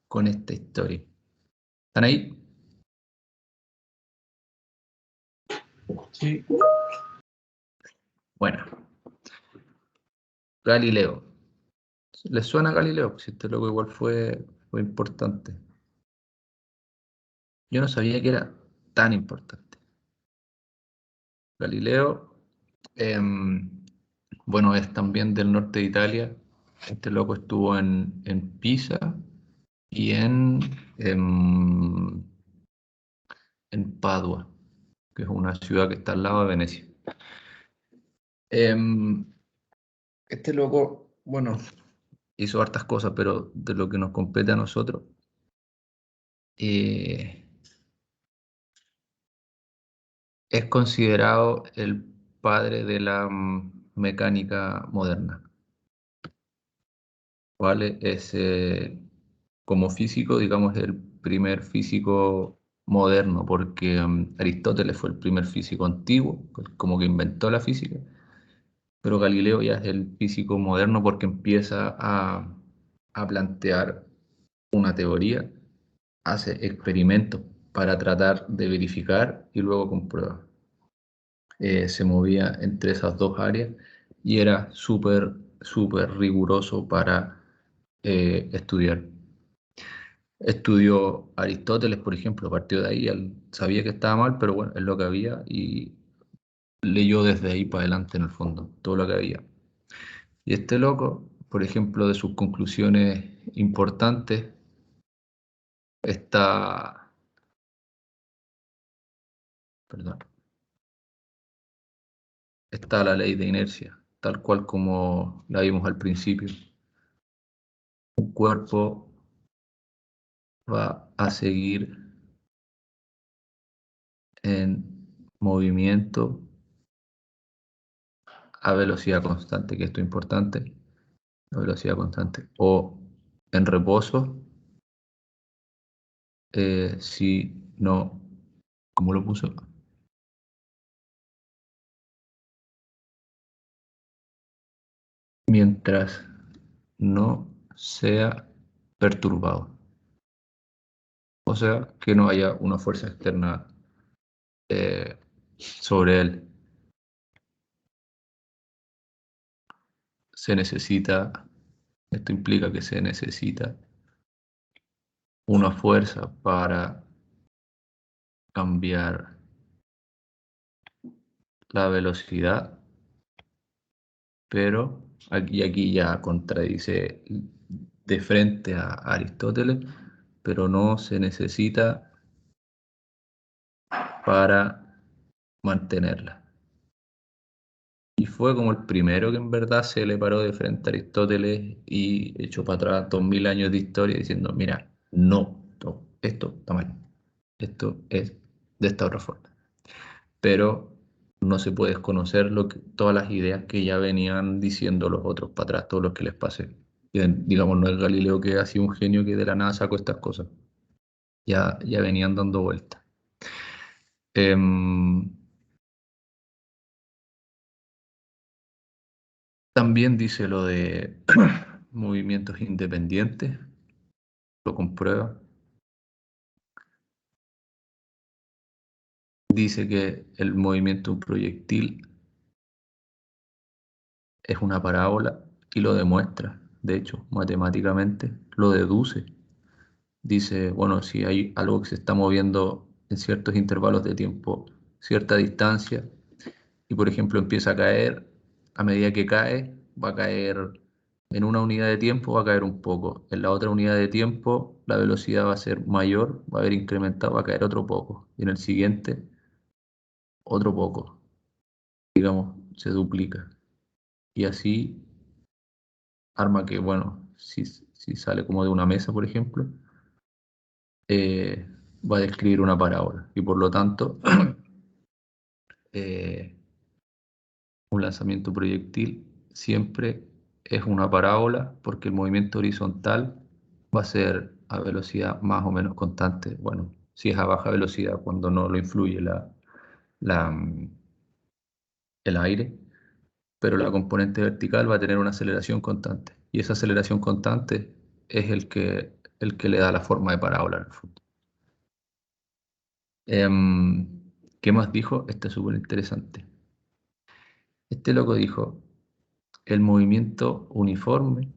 con esta historia. ¿Están ahí? Sí. Bueno. Galileo. ¿Les suena Galileo? Si este loco igual fue importante. Yo no sabía que era tan importante. Galileo, bueno, es también del norte de Italia. Este loco estuvo en Pisa y en Padua, que es una ciudad que está al lado de Venecia. Este loco, bueno, hizo hartas cosas, pero de lo que nos compete a nosotros, es considerado el padre de la mecánica moderna, ¿vale? Es, como físico, digamos, el primer físico moderno, porque Aristóteles fue el primer físico antiguo, como que inventó la física, pero Galileo ya es el físico moderno porque empieza a plantear una teoría, hace experimentos para tratar de verificar y luego comprueba. Se movía entre esas dos áreas y era súper, súper riguroso para estudiar. Estudió Aristóteles, por ejemplo, partió de ahí, él sabía que estaba mal, pero bueno, es lo que había y leyó desde ahí para adelante en el fondo, todo lo que había. Y este loco, por ejemplo, de sus conclusiones importantes, está, perdón, está la ley de inercia, tal cual como la vimos al principio. Un cuerpo va a seguir en movimiento a velocidad constante, que esto es importante, a velocidad constante, o en reposo, si no, ¿cómo lo puso? Mientras no sea perturbado. O sea, que no haya una fuerza externa sobre él. Se necesita, esto implica que se necesita una fuerza para cambiar la velocidad, pero aquí ya contradice de frente a Aristóteles, pero no se necesita para mantenerla. Y fue como el primero que en verdad se le paró de frente a Aristóteles y echó para atrás 2000 años de historia diciendo, mira, no, esto está mal, esto es de esta otra forma. Pero no se puede desconocer todas las ideas que ya venían diciendo los otros para atrás, todos los que les pasé. Y, digamos, no es Galileo que ha sido un genio que de la nada sacó estas cosas, ya venían dando vueltas. También dice lo de movimientos independientes, lo comprueba. Dice que el movimiento de un proyectil es una parábola y lo demuestra. De hecho, matemáticamente lo deduce. Dice, bueno, si hay algo que se está moviendo en ciertos intervalos de tiempo, cierta distancia, y por ejemplo empieza a caer, a medida que cae, va a caer en una unidad de tiempo, va a caer un poco. En la otra unidad de tiempo, la velocidad va a ser mayor, va a haber incrementado, va a caer otro poco. Y en el siguiente, otro poco. Digamos, se duplica. Y así arma que, bueno, si sale como de una mesa, por ejemplo, va a describir una parábola. Y por lo tanto, eh, un lanzamiento proyectil siempre es una parábola porque el movimiento horizontal va a ser a velocidad más o menos constante. Bueno, si es a baja velocidad cuando no lo influye la, el aire, pero la componente vertical va a tener una aceleración constante. Y esa aceleración constante es el que el que le da la forma de parábola en el fondo. Em, ¿Qué más dijo? Este es súper interesante. Este loco dijo, el movimiento uniforme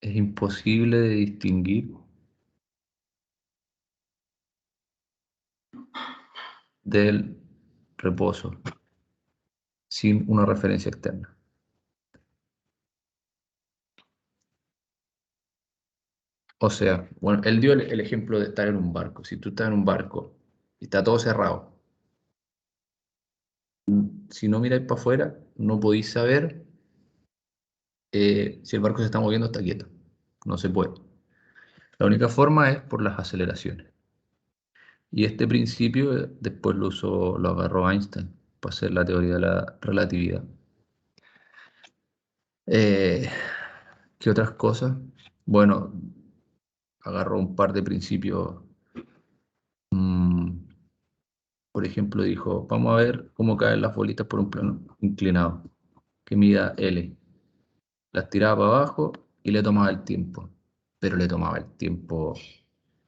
es imposible de distinguir del reposo sin una referencia externa. O sea, bueno, él dio el ejemplo de estar en un barco. Si tú estás en un barco y está todo cerrado, si no miráis para afuera, no podéis saber si el barco se está moviendo o está quieto. No se puede. La única forma es por las aceleraciones. Y este principio después lo agarró Einstein para hacer la teoría de la relatividad. Eh, ¿Qué otras cosas? Bueno, agarró un par de principios. mm, por ejemplo, dijo, vamos a ver cómo caen las bolitas por un plano inclinado, que mida L. Las tiraba para abajo y le tomaba el tiempo, pero le tomaba el tiempo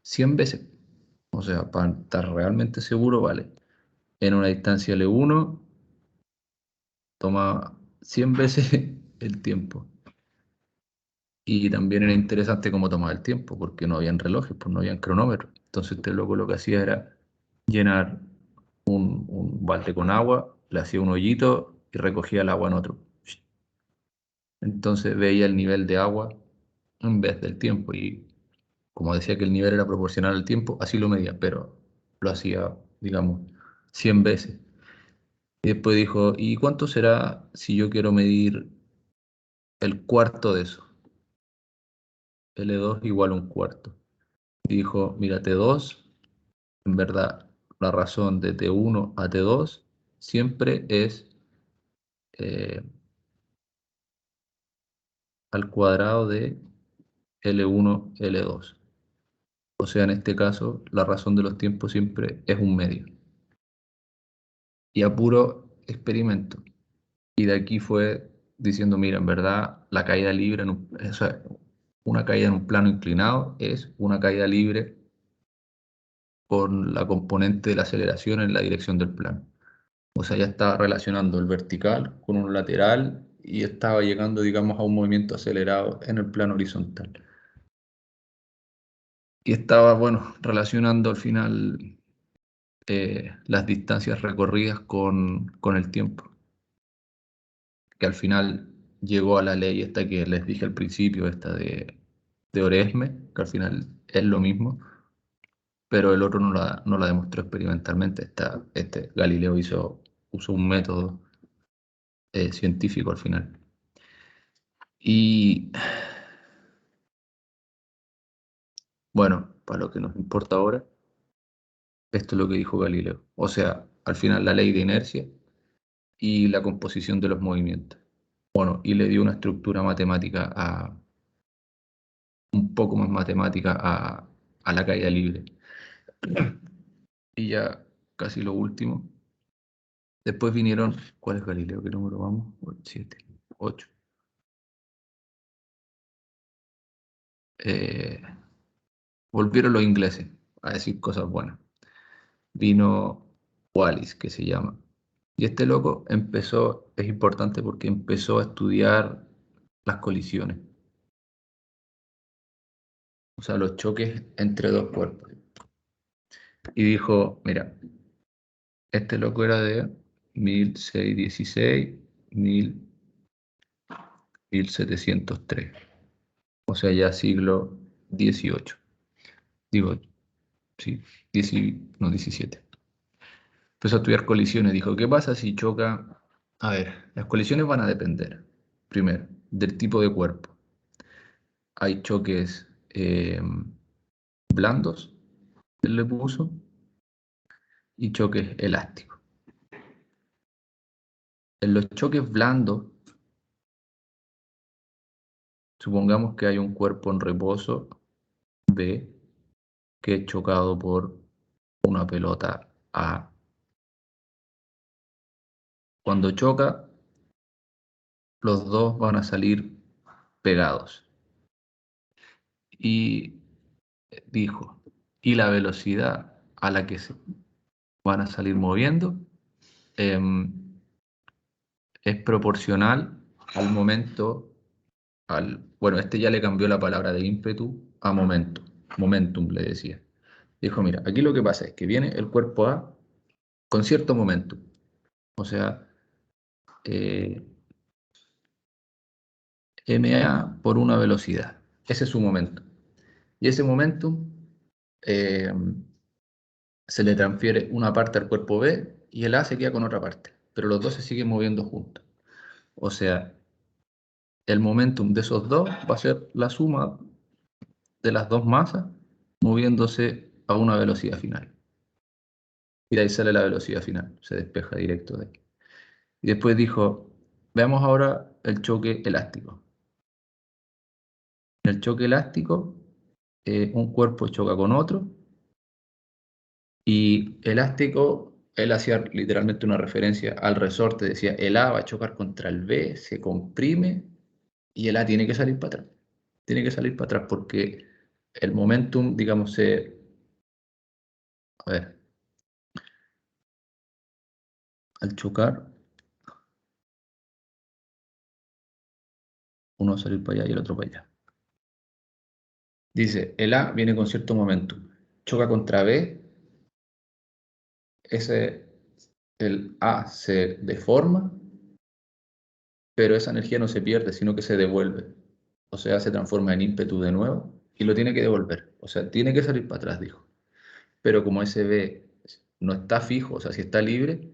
100 veces. O sea, para estar realmente seguro, vale. En una distancia L1 toma 100 veces el tiempo. Y también era interesante cómo tomaba el tiempo, porque no habían relojes, pues no habían cronómetros. Entonces este loco lo que hacía era llenar un balde con agua, le hacía un hoyito y recogía el agua en otro. Entonces veía el nivel de agua en vez del tiempo. Y como decía que el nivel era proporcional al tiempo, así lo medía, pero lo hacía, digamos, 100 veces. Y después dijo, ¿y cuánto será si yo quiero medir el cuarto de eso? L2 igual a un cuarto. Y dijo, mira, T2, en verdad, la razón de T1 a T2 siempre es eh, al cuadrado de L1, L2. O sea, en este caso, la razón de los tiempos siempre es un medio. Y a puro experimento. Y de aquí fue diciendo, mira, en verdad, la caída libre, o sea, una caída en un plano inclinado es una caída libre con la componente de la aceleración en la dirección del plano. O sea, ya estaba relacionando el vertical con un lateral y estaba llegando, digamos, a un movimiento acelerado en el plano horizontal. Y estaba, bueno, relacionando al final las distancias recorridas con el tiempo, que al final llegó a la ley esta que les dije al principio, esta de Oresme, que al final es lo mismo, pero el otro no la demostró experimentalmente. Galileo usó un método científico al final. Y bueno, para lo que nos importa ahora, esto es lo que dijo Galileo. O sea, al final la ley de inercia y la composición de los movimientos. Bueno, y le dio una estructura matemática un poco más matemática a la caída libre. Y ya casi lo último. Después vinieron, ¿cuál es Galileo? ¿Qué número vamos? 7, 8. Volvieron los ingleses a decir cosas buenas. Vino Wallis, que se llama. Y este loco empezó, es importante porque empezó a estudiar las colisiones, o sea, los choques entre dos cuerpos. Y dijo, mira, este loco era de 1616, 1703, o sea, ya siglo XVIII. Digo, sí, 10, no, 17. Empezó a estudiar colisiones. Dijo, ¿qué pasa si choca? A ver, las colisiones van a depender, primero, del tipo de cuerpo. Hay choques blandos, él le puso, y choques elásticos. En los choques blandos, supongamos que hay un cuerpo en reposo B que es chocado por una pelota A. Cuando choca, los dos van a salir pegados. Y dijo, y la velocidad a la que se van a salir moviendo em, es proporcional al momento, bueno, este ya le cambió la palabra de ímpetu a momento, momentum le decía. Dijo, mira, aquí lo que pasa es que viene el cuerpo A con cierto momentum, o sea, eh, ma por una velocidad, ese es su momento. Y ese momentum eh, se le transfiere una parte al cuerpo B y el A se queda con otra parte, pero los dos se siguen moviendo juntos. O sea, el momentum de esos dos va a ser la suma de las dos masas moviéndose a una velocidad final. Y de ahí sale la velocidad final, se despeja directo de ahí. Y después dijo, veamos ahora el choque elástico. En el choque elástico, un cuerpo choca con otro y elástico, él hacía literalmente una referencia al resorte, decía, el A va a chocar contra el B, se comprime y el A tiene que salir para atrás. Tiene que salir para atrás porque el momentum, digamos, a ver, al chocar, uno va a salir para allá y el otro para allá. Dice, el A viene con cierto momentum, choca contra B, el A se deforma, pero esa energía no se pierde, sino que se devuelve. O sea, se transforma en ímpetu de nuevo y lo tiene que devolver. O sea, tiene que salir para atrás, dijo. Pero como ese B no está fijo, o sea, si está libre,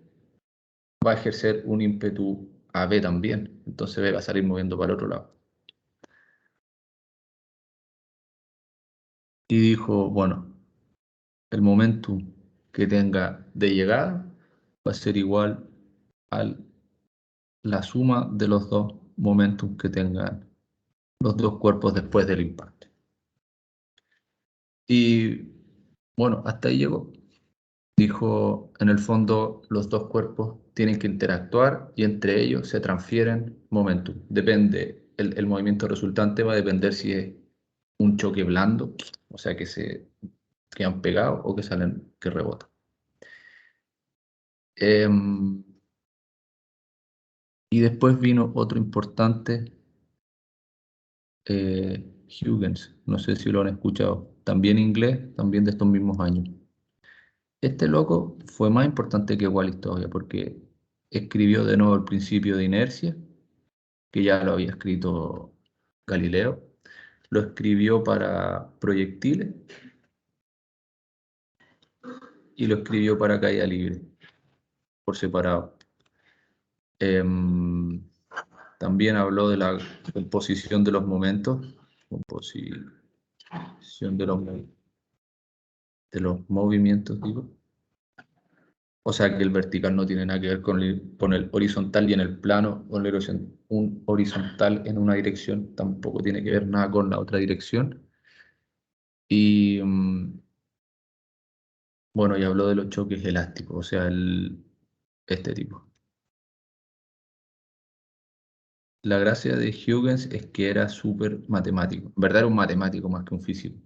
va a ejercer un ímpetu a B también. Entonces B va a salir moviendo para el otro lado. Y dijo, bueno, el momentum que tenga de llegada va a ser igual a la suma de los dos momentum que tengan los dos cuerpos después del impacto. Y bueno, hasta ahí llegó. Dijo, en el fondo, los dos cuerpos tienen que interactuar y entre ellos se transfieren momentum. Depende, el movimiento resultante va a depender si es un choque blando, o sea, que se quedan pegados o que salen, que rebotan. Y después vino otro importante, Huygens, no sé si lo han escuchado, también inglés, también de estos mismos años. Este loco fue más importante que Wallis todavía, porque escribió de nuevo el principio de inercia, que ya lo había escrito Galileo, lo escribió para proyectiles y lo escribió para caída libre, por separado. Em, También habló de la composición de los momentos, composición de los movimientos, digo. O sea que el vertical no tiene nada que ver con el horizontal y en el plano, un horizontal en una dirección tampoco tiene que ver nada con la otra dirección. Y bueno, y habló de los choques elásticos, o sea, este tipo. La gracia de Huygens es que era súper matemático, en verdad era un matemático más que un físico.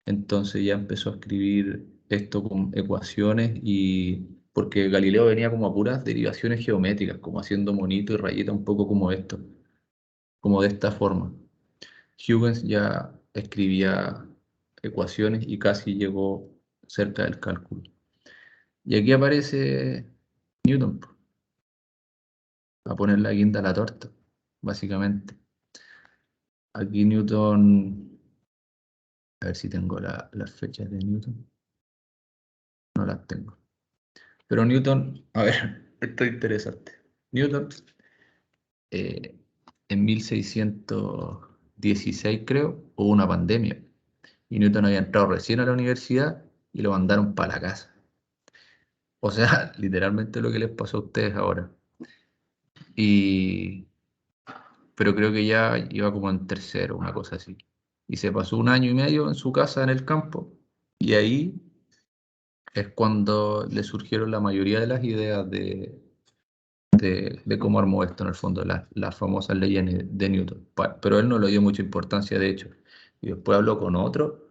Entonces ya empezó a escribir esto con ecuaciones y porque Galileo venía como a puras derivaciones geométricas, como haciendo monito y rayita, un poco como esto, como de esta forma. Huygens ya escribía ecuaciones y casi llegó cerca del cálculo. Y aquí aparece Newton, po, a poner la guinda a la torta, básicamente. Aquí Newton, a ver si tengo las fechas de Newton, no las tengo. Pero Newton, a ver, esto es interesante. Newton, eh, en 1616 creo, hubo una pandemia y Newton había entrado recién a la universidad y lo mandaron para la casa. O sea, literalmente lo que les pasó a ustedes ahora. Y, pero creo que ya iba como en tercero, una cosa así. Y se pasó un año y medio en su casa en el campo y ahí es cuando le surgieron la mayoría de las ideas de cómo armó esto en el fondo, las famosas leyes de Newton. Pero él no le dio mucha importancia, de hecho. Y después habló con otro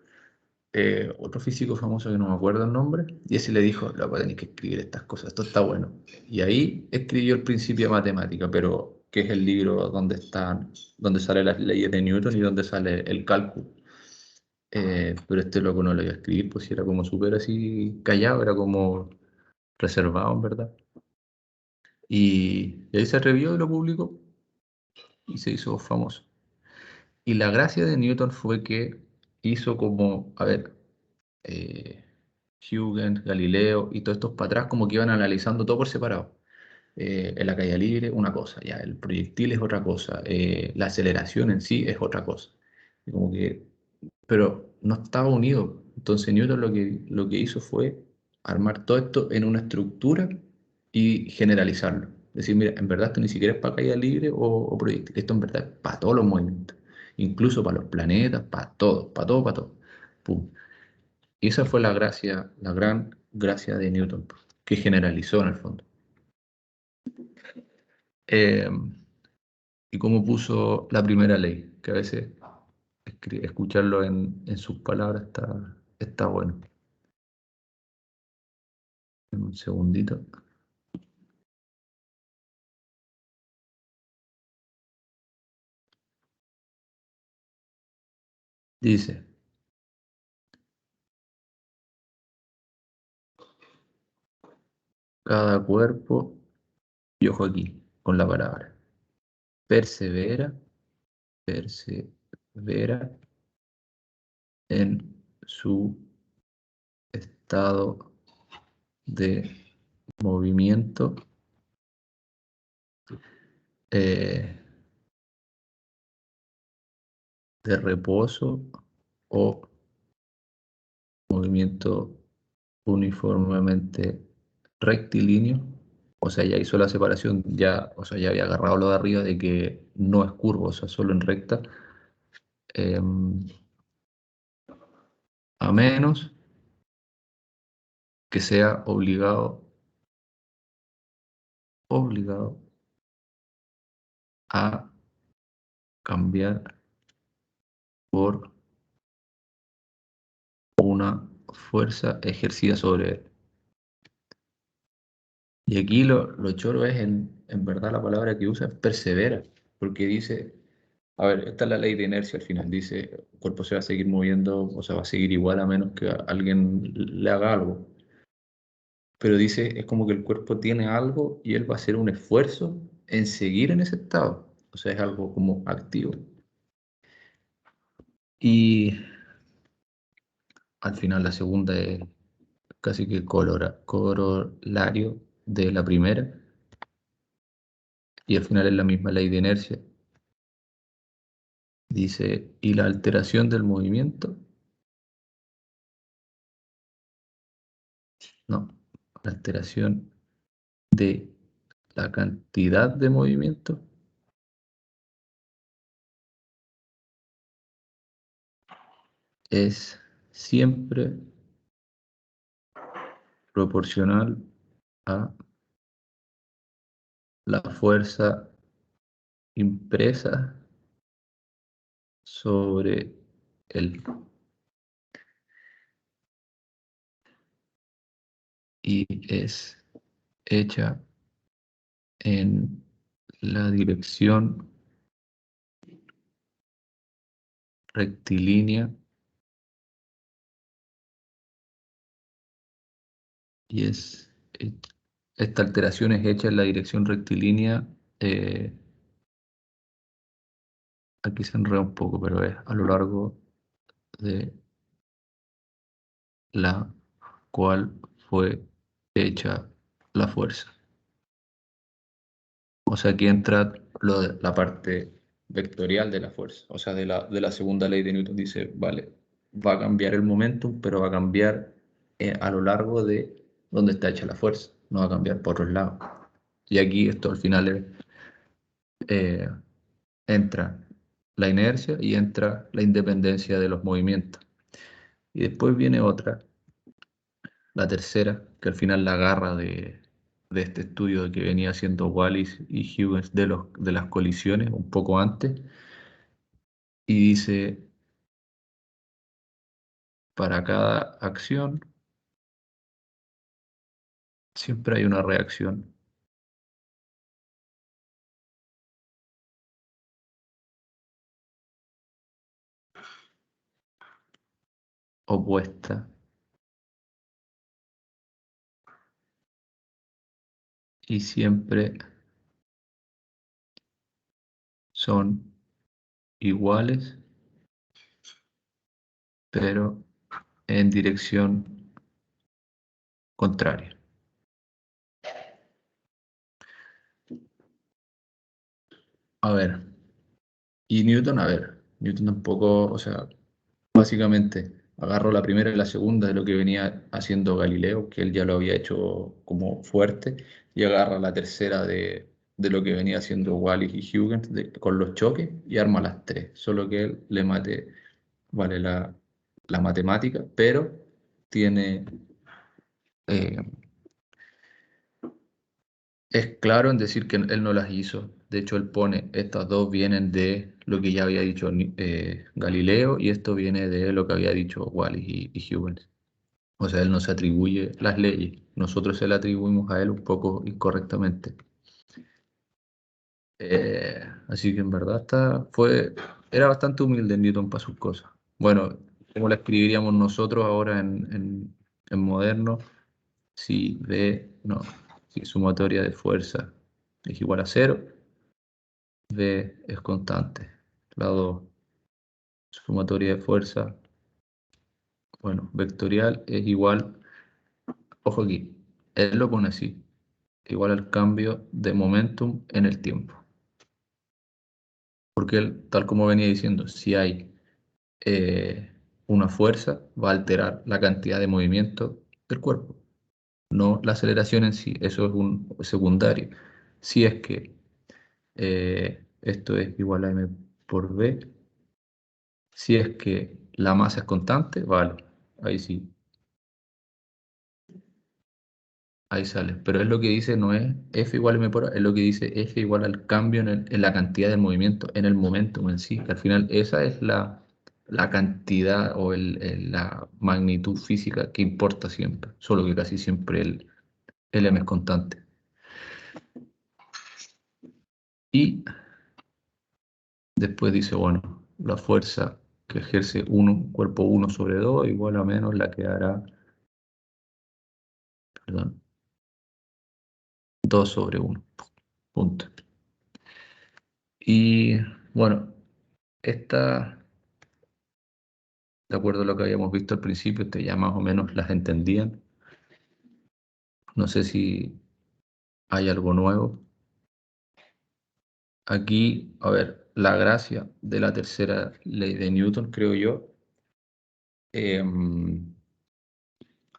físico famoso que no me acuerdo el nombre, y ese le dijo, loco, tenés que escribir estas cosas, esto está bueno. Y ahí escribió el Principio de Matemática, pero que es el libro donde salen las leyes de Newton y donde sale el cálculo. Pero este loco no lo iba a escribir, pues sí, era como súper así callado, era como reservado, en verdad. Y ahí se atrevió y lo publicó y se hizo famoso. Y la gracia de Newton fue que hizo como, a ver, eh, Huygens, Galileo y todos estos para atrás como que iban analizando todo por separado. En la caída libre, una cosa, ya, el proyectil es otra cosa, la aceleración en sí es otra cosa. Y como que, pero no estaba unido. Entonces Newton lo que hizo fue armar todo esto en una estructura y generalizarlo. Decir, mira, en verdad esto ni siquiera es para caída libre o proyectil, esto en verdad es para todos los movimientos, incluso para los planetas, para todo, para todo, para todo. Pum. Y esa fue la gracia, la gran gracia de Newton, que generalizó en el fondo. Eh, y cómo puso la primera ley, que a veces escucharlo en sus palabras está bueno. En un segundito. Dice, cada cuerpo, y ojo aquí, con la palabra, persevera, persevera en su estado de movimiento eh, de reposo o movimiento uniformemente rectilíneo. O sea, ya hizo la separación, ya, o sea, ya había agarrado lo de arriba de que no es curvo, o sea, solo en recta, em, a menos que sea obligado a cambiar por una fuerza ejercida sobre él. Y aquí lo choro es, en verdad, la palabra que usa es persevera, porque dice, a ver, esta es la ley de inercia al final, dice, el cuerpo se va a seguir moviendo, o sea, va a seguir igual a menos que alguien le haga algo. Pero dice, es como que el cuerpo tiene algo y él va a hacer un esfuerzo en seguir en ese estado. O sea, es algo como activo. Y al final la segunda es casi que corolario de la primera. Y al final es la misma ley de inercia. Dice, y la alteración del movimiento, no, la alteración de la cantidad de movimiento es siempre proporcional a la fuerza impresa sobre él y es hecha en la dirección rectilínea y esta alteración es hecha en la dirección rectilínea. Aquí se enreda un poco, pero es a lo largo de la cual fue hecha la fuerza. O sea, aquí entra la parte vectorial de la fuerza. O sea, de la segunda ley de Newton dice, vale, va a cambiar el momentum, pero va a cambiar a lo largo de donde está hecha la fuerza. No va a cambiar por otros lados. Y aquí esto al final eh, entra la inercia y entra la independencia de los movimientos. Y después viene otra, la tercera, que al final la agarra de este estudio que venía haciendo Wallis y Huygens de las colisiones un poco antes, y dice, para cada acción siempre hay una reacción opuesta y siempre son iguales, pero en dirección contraria. A ver, y Newton, a ver, Newton tampoco, o sea, básicamente agarró la primera y la segunda de lo que venía haciendo Galileo, que él ya lo había hecho como fuerte, y agarra la tercera de lo que venía haciendo Wallis y Huygens con los choques y arma las tres, solo que él le mate, vale, la matemática, pero tiene, eh, es claro en decir que él no las hizo. De hecho, él pone, estas dos vienen de lo que ya había dicho Galileo y esto viene de lo que había dicho Wallis y Huygens. O sea, él no se atribuye las leyes, nosotros se las atribuimos a él un poco incorrectamente. Así que en verdad era bastante humilde Newton para sus cosas. Bueno, ¿cómo la escribiríamos nosotros ahora en moderno? Si V, no, si sumatoria de fuerza es igual a cero, V es constante. Lado sumatoria de fuerza, bueno, vectorial es igual, ojo aquí, él lo pone así, igual al cambio de momentum en el tiempo. Porque él, tal como venía diciendo, si hay una fuerza, va a alterar la cantidad de movimiento del cuerpo, no la aceleración en sí, eso es un secundario. Si es que esto es igual a m por v, si es que la masa es constante, vale, ahí sí, ahí sale. Pero es lo que dice, no es F igual a m por A, es lo que dice F igual al cambio en la cantidad del movimiento, en el momentum en sí. Que al final esa es la cantidad o la magnitud física que importa siempre, solo que casi siempre el m es constante. Y después dice, bueno, la fuerza que ejerce uno, cuerpo uno sobre 2 igual a menos la que hará, perdón, 2 sobre uno, punto. Y bueno, esta, de acuerdo a lo que habíamos visto al principio, ya más o menos las entendían. No sé si hay algo nuevo. Aquí, a ver, la gracia de la tercera ley de Newton, creo yo.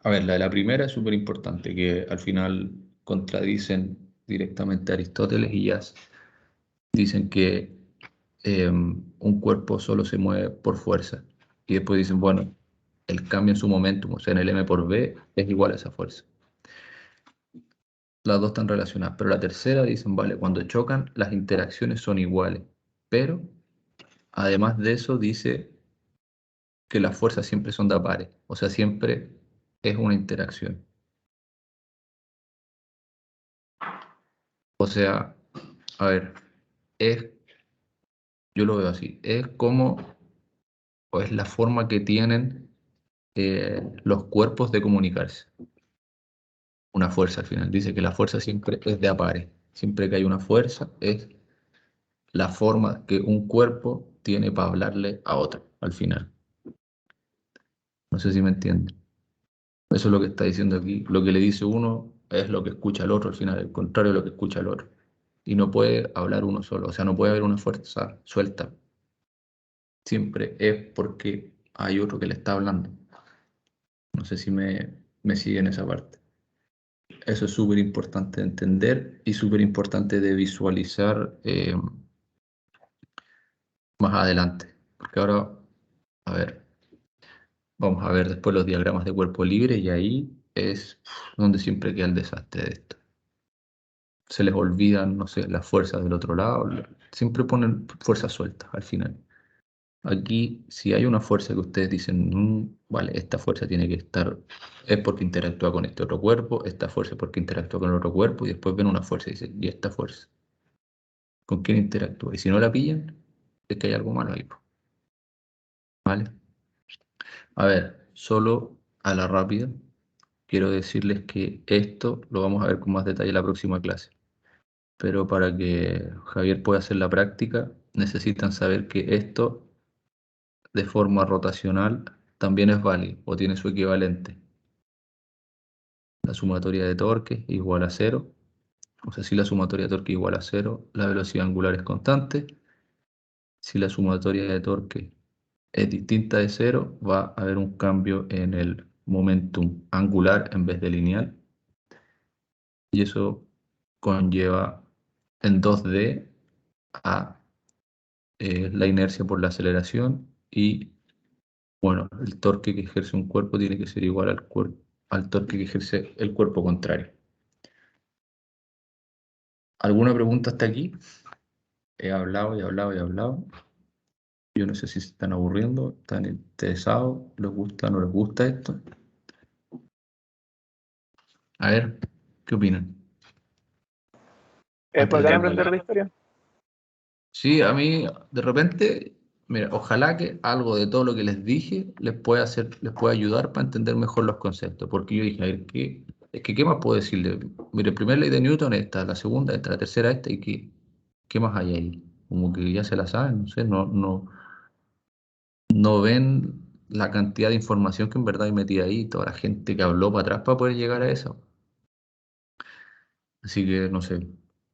A ver, la de la primera es súper importante, que al final contradicen directamente a Aristóteles y ya dicen que un cuerpo solo se mueve por fuerza. Y después dicen, bueno, el cambio en su momentum, o sea, en el m por v, es igual a esa fuerza. Las dos están relacionadas, pero la tercera dicen, vale, cuando chocan, las interacciones son iguales. Pero, además de eso, dice que las fuerzas siempre son de a pares, o sea, siempre es una interacción. O sea, a ver, es, yo lo veo así, es como, o es la forma que tienen los cuerpos de comunicarse. Una fuerza al final. Dice que la fuerza siempre es de a pares. Siempre que hay una fuerza, es la forma que un cuerpo tiene para hablarle a otro al final. No sé si me entienden. Eso es lo que está diciendo aquí. Lo que le dice uno es lo que escucha el otro al final, el contrario de lo que escucha el otro. Y no puede hablar uno solo, o sea, no puede haber una fuerza suelta. Siempre es porque hay otro que le está hablando. No sé si me sigue en esa parte. Eso es súper importante de entender y súper importante de visualizar más adelante. Porque ahora, a ver, vamos a ver después los diagramas de cuerpo libre y ahí es donde siempre queda el desastre de esto. se les olvidan, no sé, las fuerzas del otro lado, siempre ponen fuerzas sueltas al final. Aquí, si hay una fuerza que ustedes dicen, vale, esta fuerza tiene que estar, es porque interactúa con este otro cuerpo, esta fuerza es porque interactúa con el otro cuerpo, y después ven una fuerza y dicen, ¿y esta fuerza? ¿Con quién interactúa? Y si no la pillan, es que hay algo malo ahí, po, ¿vale? A ver, solo a la rápida, quiero decirles que esto lo vamos a ver con más detalle en la próxima clase. Pero para que Javier pueda hacer la práctica, necesitan saber que esto de forma rotacional también es válido o tiene su equivalente. La sumatoria de torque es igual a cero. O sea, si la sumatoria de torque es igual a cero, la velocidad angular es constante. Si la sumatoria de torque es distinta de cero, va a haber un cambio en el momentum angular en vez de lineal. Y eso conlleva en 2D a la inercia por la aceleración y, bueno, el torque que ejerce un cuerpo tiene que ser igual al torque que ejerce el cuerpo contrario. ¿Alguna pregunta hasta aquí? He hablado y hablado y hablado. Yo no sé si se están aburriendo, están interesados, les gusta, no les gusta esto. A ver, ¿qué opinan? Es Antes de bacán irnos a aprender de historia. Sí, a mí de repente, mira, ojalá que algo de todo lo que les dije les pueda ayudar para entender mejor los conceptos, porque yo dije, a ver, ¿qué más puedo decirle? Mire, primera ley de Newton esta, la segunda esta, la tercera esta, y ¿qué más hay ahí? Como que ya se la saben, no sé, no ven la cantidad de información que en verdad hay metida ahí, toda la gente que habló para atrás para poder llegar a eso. Así que, no sé,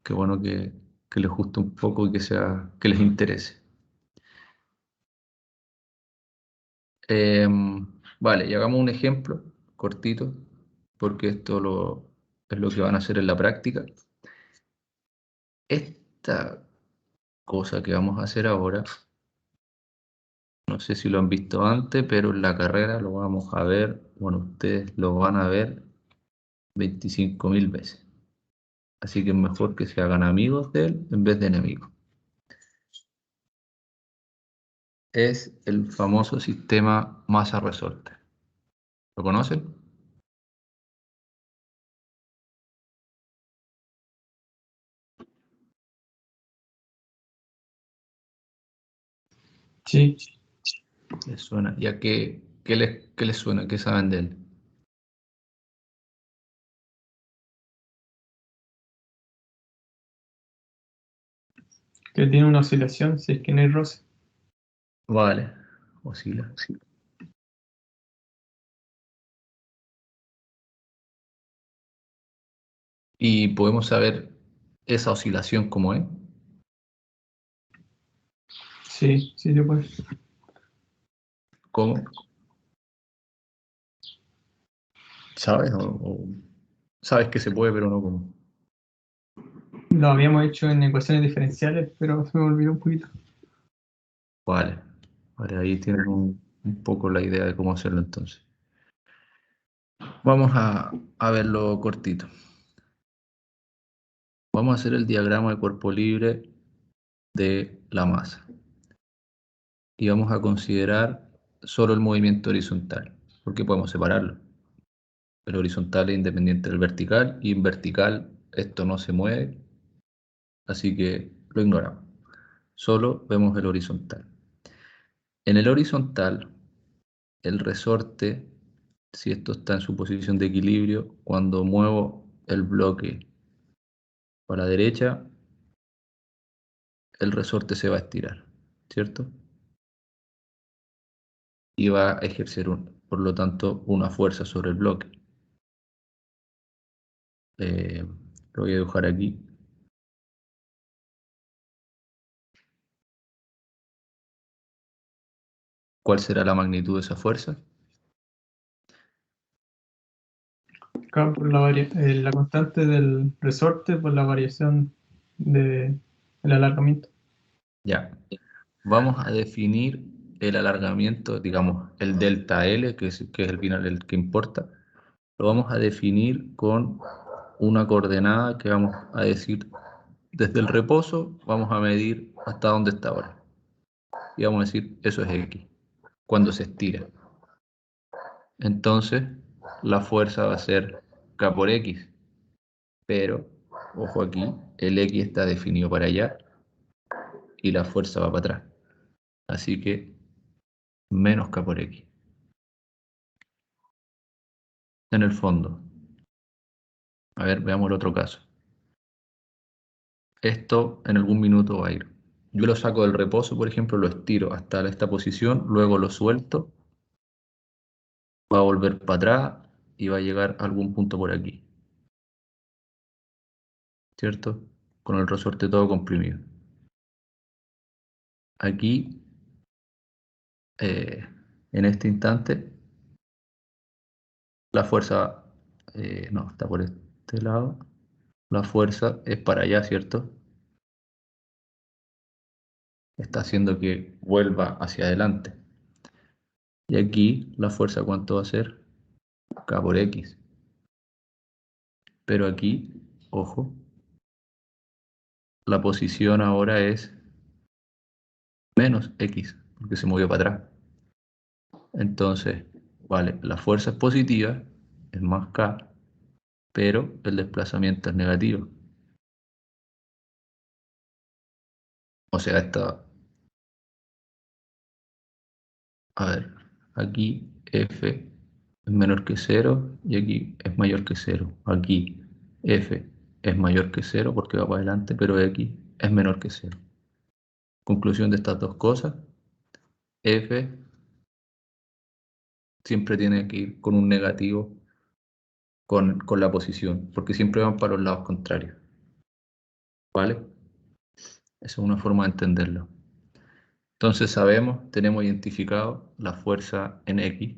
qué bueno que les guste un poco y que les interese. Vale, y hagamos un ejemplo cortito, porque es lo que van a hacer en la práctica. Esta cosa que vamos a hacer ahora, no sé si lo han visto antes, pero en la carrera lo vamos a ver, bueno, ustedes lo van a ver 25.000 veces. Así que es mejor que se hagan amigos de él en vez de enemigos. Es el famoso sistema masa-resorte. ¿Lo conocen? Sí, ¿Les suena? ¿Y a qué les suena? ¿Qué saben de él? que tiene una oscilación si es que no hay roce. Vale, oscila. Y podemos saber esa oscilación cómo es. Sí, sí se puede. ¿Cómo? ¿Sabes? Sabes que se puede, pero no cómo. Lo habíamos hecho en ecuaciones diferenciales, pero se me olvidó un poquito. Vale. Vale, ahí tienen un poco la idea de cómo hacerlo entonces. Vamos a verlo cortito. Vamos a hacer el diagrama de cuerpo libre de la masa. Y vamos a considerar solo el movimiento horizontal, porque podemos separarlo. El horizontal es independiente del vertical y en vertical esto no se mueve, así que lo ignoramos. Solo vemos el horizontal. En el horizontal, el resorte, si esto está en su posición de equilibrio, cuando muevo el bloque para la derecha, el resorte se va a estirar, ¿cierto? Y va a ejercer, por lo tanto, una fuerza sobre el bloque. Lo voy a dibujar aquí. ¿Cuál será la magnitud de esa fuerza? Acá por la constante del resorte por la variación del alargamiento. Ya. Vamos a definir el alargamiento, digamos, el delta L, que es el final el que importa. Lo vamos a definir con una coordenada que vamos a decir desde el reposo, vamos a medir hasta dónde está ahora. Y vamos a decir, eso es X, cuando se estira. Entonces, la fuerza va a ser K por X. Pero, ojo aquí, el X está definido para allá y la fuerza va para atrás. Así que, menos K por X. En el fondo. A ver, veamos el otro caso. Esto en algún minuto va a ir. Yo lo saco del reposo, por ejemplo, lo estiro hasta esta posición, luego lo suelto, va a volver para atrás y va a llegar a algún punto por aquí. ¿Cierto? Con el resorte todo comprimido. Aquí, en este instante, la fuerza, no, está por este lado, la fuerza es para allá, ¿cierto? Está haciendo que vuelva hacia adelante. Y aquí la fuerza, ¿cuánto va a ser? K por X. Pero aquí, ojo, la posición ahora es menos X, porque se movió para atrás. Entonces, vale, la fuerza es positiva, es más K, pero el desplazamiento es negativo. O sea, a ver, aquí F es menor que 0 y aquí es mayor que 0. Aquí F es mayor que 0 porque va para adelante, pero X es menor que 0. Conclusión de estas dos cosas, F siempre tiene que ir con un negativo con la posición, porque siempre van para los lados contrarios. ¿Vale? Esa es una forma de entenderlo. Entonces sabemos, tenemos identificado la fuerza en X,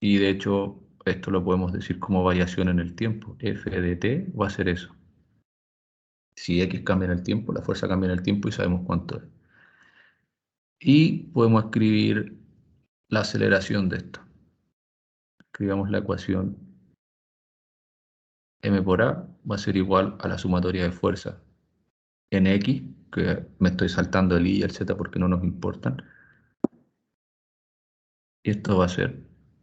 y de hecho esto lo podemos decir como variación en el tiempo. F de t va a ser eso. Si X cambia en el tiempo, la fuerza cambia en el tiempo y sabemos cuánto es. Y podemos escribir la aceleración de esto. Escribamos la ecuación m por a va a ser igual a la sumatoria de fuerzas en X, que me estoy saltando el y y el z porque no nos importan. Y esto va a ser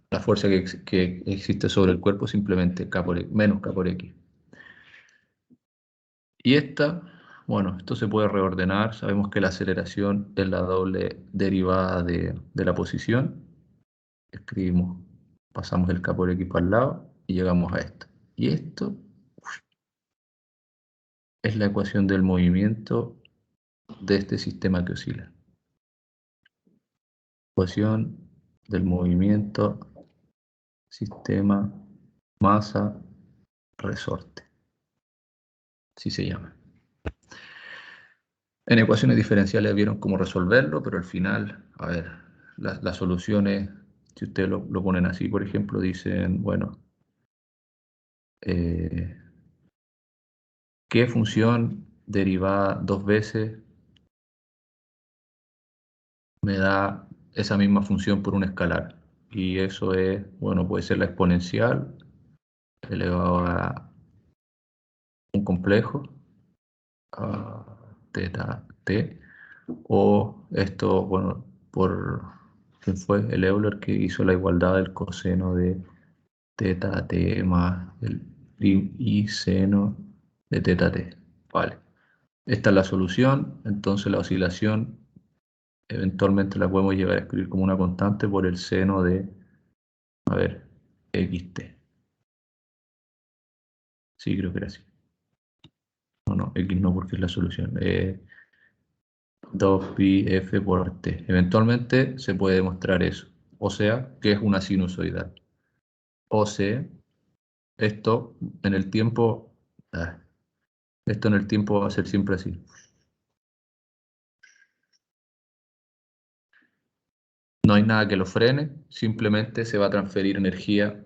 la fuerza que existe sobre el cuerpo, simplemente K por X, menos K por X. Y esta, bueno, esto se puede reordenar. Sabemos que la aceleración es la doble derivada de la posición. Escribimos, pasamos el K por X para el lado y llegamos a esto. Y esto es la ecuación del movimiento de este sistema que oscila. Ecuación del movimiento, sistema, masa, resorte. Así se llama. En ecuaciones diferenciales vieron cómo resolverlo, pero al final, a ver, las soluciones, si ustedes lo ponen así, por ejemplo, dicen, bueno, ¿qué función derivada dos veces me da esa misma función por un escalar? Y eso es, bueno, puede ser la exponencial elevado a un complejo, a teta t, o esto, bueno, por, ¿quién fue? El Euler que hizo la igualdad del coseno de teta t más el y seno de teta t. Vale. Esta es la solución, entonces la oscilación eventualmente la podemos llevar a escribir como una constante por el seno de, a ver, xt. Sí, creo que era así. No, no, x no porque es la solución. 2pi f por t. Eventualmente se puede demostrar eso. O sea, que es una sinusoidal. O sea, esto en el tiempo, ah, esto en el tiempo va a ser siempre así. No hay nada que lo frene, simplemente se va a transferir energía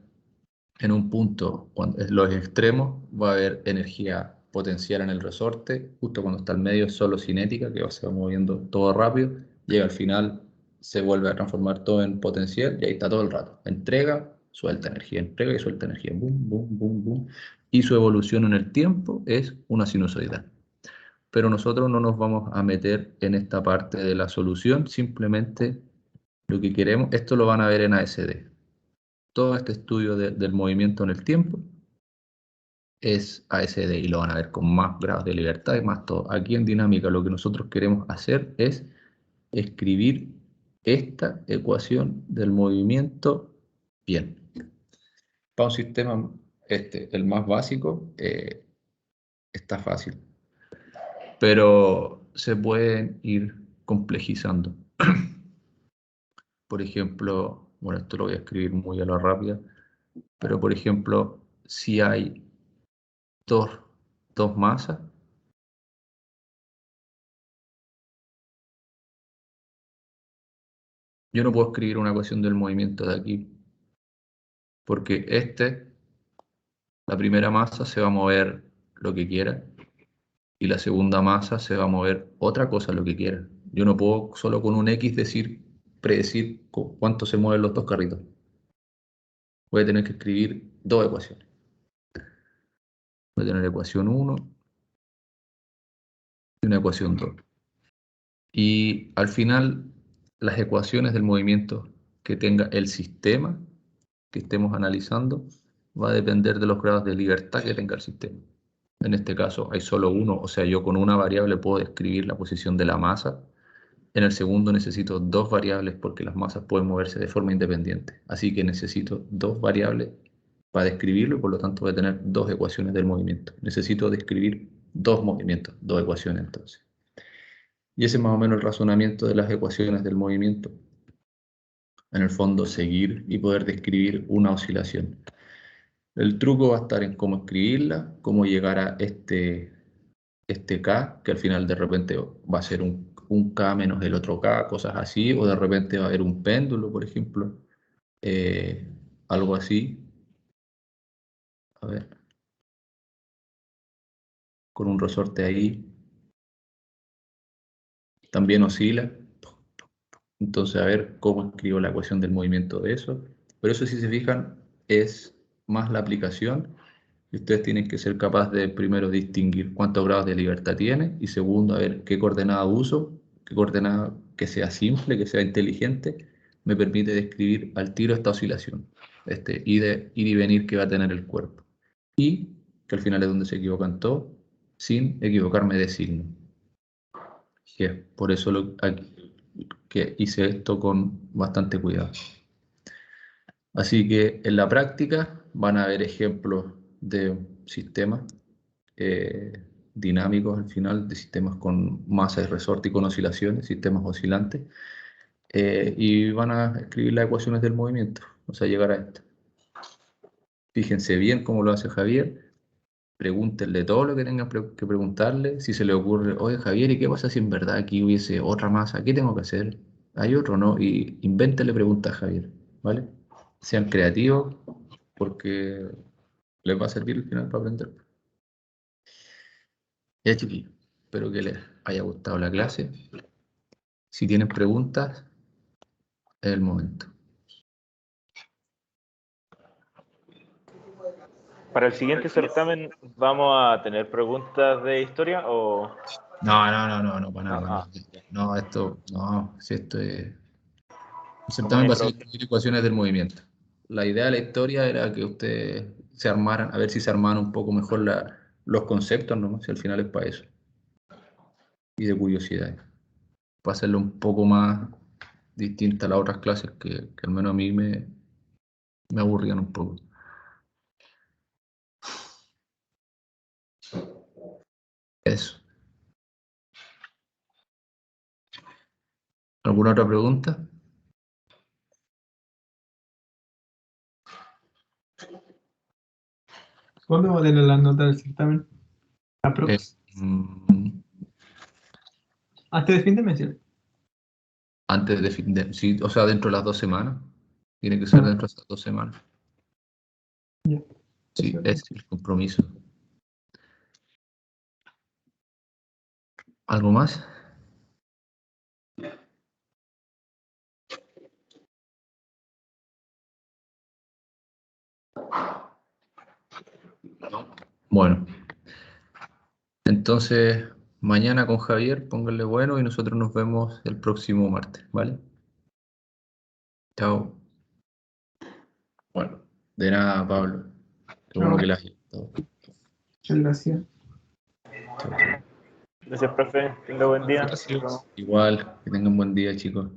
en un punto, cuando en los extremos va a haber energía potencial en el resorte, justo cuando está al medio es solo cinética, que se va moviendo todo rápido, llega al final, se vuelve a transformar todo en potencial y ahí está todo el rato. Entrega suelta energía, entrega y suelta energía, boom, boom, boom, boom. Y su evolución en el tiempo es una sinusoidal. Pero nosotros no nos vamos a meter en esta parte de la solución, simplemente lo que queremos, esto lo van a ver en ASD. Todo este estudio del movimiento en el tiempo es ASD y lo van a ver con más grados de libertad y más todo. Aquí en dinámica lo que nosotros queremos hacer es escribir esta ecuación del movimiento bien. Para un sistema, el más básico, está fácil, pero se pueden ir complejizando. Por ejemplo, bueno, esto lo voy a escribir muy a la rápida, pero por ejemplo, si hay dos, dos masas, yo no puedo escribir una ecuación del movimiento de aquí, porque la primera masa se va a mover lo que quiera, y la segunda masa se va a mover otra cosa lo que quiera. Yo no puedo solo con un X predecir cuánto se mueven los dos carritos. Voy a tener que escribir dos ecuaciones. Voy a tener ecuación 1 y una ecuación 2. Y al final, las ecuaciones del movimiento que tenga el sistema que estemos analizando va a depender de los grados de libertad que tenga el sistema. En este caso hay solo uno, o sea, yo con una variable puedo describir la posición de la masa. En el segundo necesito dos variables porque las masas pueden moverse de forma independiente. Así que necesito dos variables para describirlo y por lo tanto voy a tener dos ecuaciones del movimiento. Necesito describir dos movimientos, dos ecuaciones entonces. Y ese es más o menos el razonamiento de las ecuaciones del movimiento. En el fondo, seguir y poder describir una oscilación. El truco va a estar en cómo escribirla, cómo llegar a este K, que al final de repente va a ser un K menos el otro K, cosas así, o de repente va a haber un péndulo, por ejemplo, eh, algo así. A ver, con un resorte ahí, también oscila. Entonces, a ver cómo escribo la ecuación del movimiento de eso. Pero eso, si se fijan, es más la aplicación. Y ustedes tienen que ser capaces de, primero, distinguir cuántos grados de libertad tiene. Y segundo, a ver qué coordenada uso, qué coordenada que sea simple, que sea inteligente, me permite describir al tiro esta oscilación. Ir y venir que va a tener el cuerpo. Y que al final es donde se equivocan todos, sin equivocarme de signo. Que es por eso que hice esto con bastante cuidado. Así que en la práctica van a haber ejemplos de sistemas dinámicos al final, de sistemas con masa y resorte y con oscilaciones, sistemas oscilantes, y van a escribir las ecuaciones del movimiento, o sea, llegar a esto. Fíjense bien cómo lo hace Javier, pregúntenle todo lo que tengan que preguntarle, si se le ocurre, oye Javier, ¿y qué pasa si en verdad aquí hubiese otra masa? ¿Qué tengo que hacer? ¿Hay otro o no? Y invéntenle preguntas a Javier, ¿vale? Sean creativos porque les va a servir al final para aprender. Ya chiquillos, espero que les haya gustado la clase. Si tienen preguntas, es el momento. Para el siguiente certamen, ¿vamos a tener preguntas de historia o...? No, para nada. Ah, No, si esto es... El como una certamen va a ser introducción. escribir ecuaciones del movimiento. La idea de la historia era que ustedes se armaran, a ver si se armaran un poco mejor los conceptos, ¿no? Si al final es para eso. Y de curiosidad. Para hacerlo un poco más distinta a las otras clases que al menos a mí me aburrían un poco. Eso. ¿Alguna otra pregunta? ¿Cuándo va a tener las notas del certamen? Eh, Aprox. mm, Antes de fin de mes, ¿cierto? Antes de fin de... Sí, o sea, dentro de las 2 semanas. Tiene que ser dentro de esas 2 semanas. Ya. Sí, Perfecto. es el compromiso. ¿Algo más? Bueno, entonces mañana con Javier, pónganle bueno y nosotros nos vemos el próximo martes, ¿vale? Chao. Bueno, de nada, Pablo. Qué bueno que la hayas gustado. Muchas gracias. Chao, chao. Gracias, profe. Tenga buen día. Gracias. Igual, que tengan buen día, chicos.